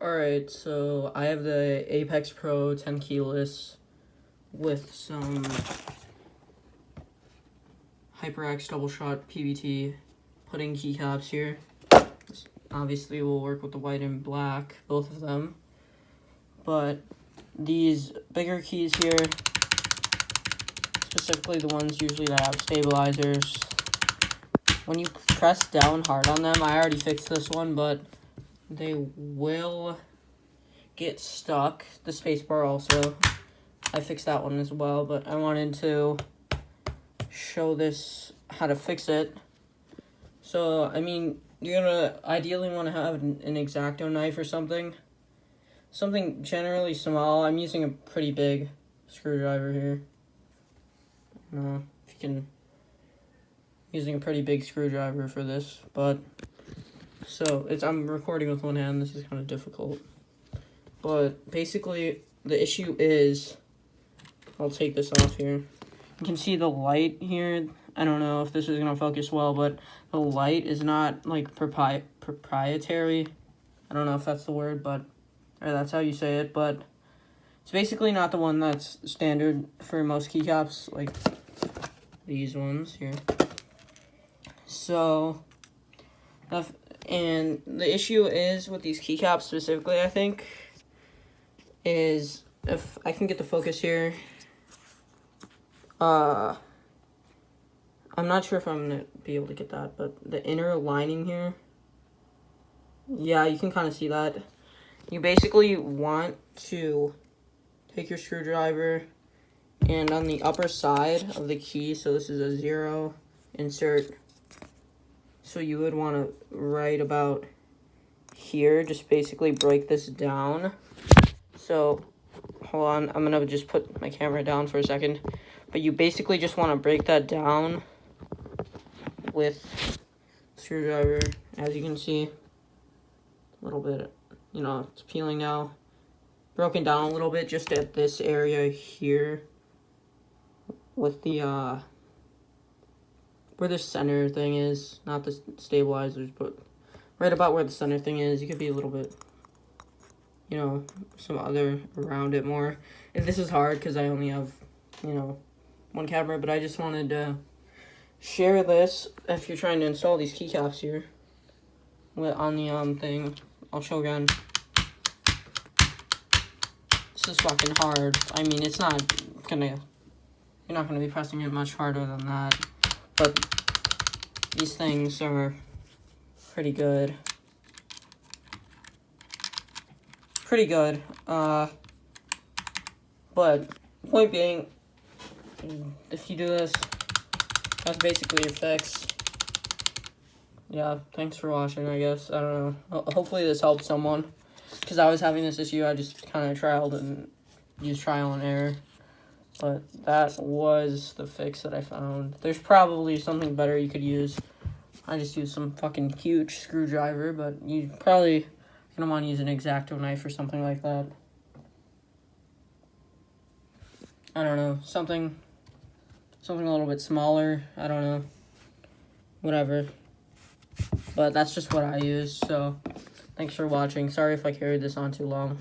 Alright, so I have the Apex Pro 10 keyless with some HyperX double shot PBT putting keycaps here. This obviously will work with the white and black, both of them. But these bigger keys here, specifically the ones usually that have stabilizers, when you press down hard on them, I already fixed this one, but they will get stuck. The spacebar also, I fixed that one as well, but I wanted to show this how to fix it. So, I mean, you're gonna ideally want to have an X-Acto knife or something generally small. I'm using a pretty big screwdriver here. I don't know if you can, using a pretty big screwdriver for this, but so I'm recording with one hand. This is kind of difficult, but basically the issue is, I'll take this off here. You can see the light here. I don't know if this is gonna focus well, but the light is not like proprietary. I don't know if that's the word, but or that's how you say it, but it's basically not the one that's standard for most keycaps, like these ones here. So, and the issue is with these keycaps specifically, I think, is if I can get the focus here. I'm not sure if I'm gonna be able to get that, but the inner lining here, yeah, you can kind of see that. You basically want to take your screwdriver and on the upper side of the key, so this is a 0, insert. So you would want to right about here, just basically break this down. So hold on, I'm gonna just put my camera down for a second. But you basically just want to break that down with screwdriver, as you can see. A little bit, you know, it's peeling now. Broken down a little bit just at this area here with the where the center thing is, not the stabilizers, but right about where the center thing is. You could be a little bit, you know, some other around it more. And this is hard because I only have, you know, one camera, but I just wanted to share this if you're trying to install these keycaps here on the thing. I'll show again. This is fucking hard. I mean, it's not gonna, you're not gonna be pressing it much harder than that, but these things are pretty good. But point being, if you do this, that's basically your fix. Yeah, thanks for watching, I guess. I don't know. Hopefully this helped someone, because I was having this issue. I just kind of trialed and used trial and error. But that was the fix that I found. There's probably something better you could use. I just used some fucking huge screwdriver, but you probably gonna want to use an X-Acto knife or something like that. I don't know, something a little bit smaller. I don't know, whatever. But that's just what I use. So thanks for watching. Sorry if I carried this on too long.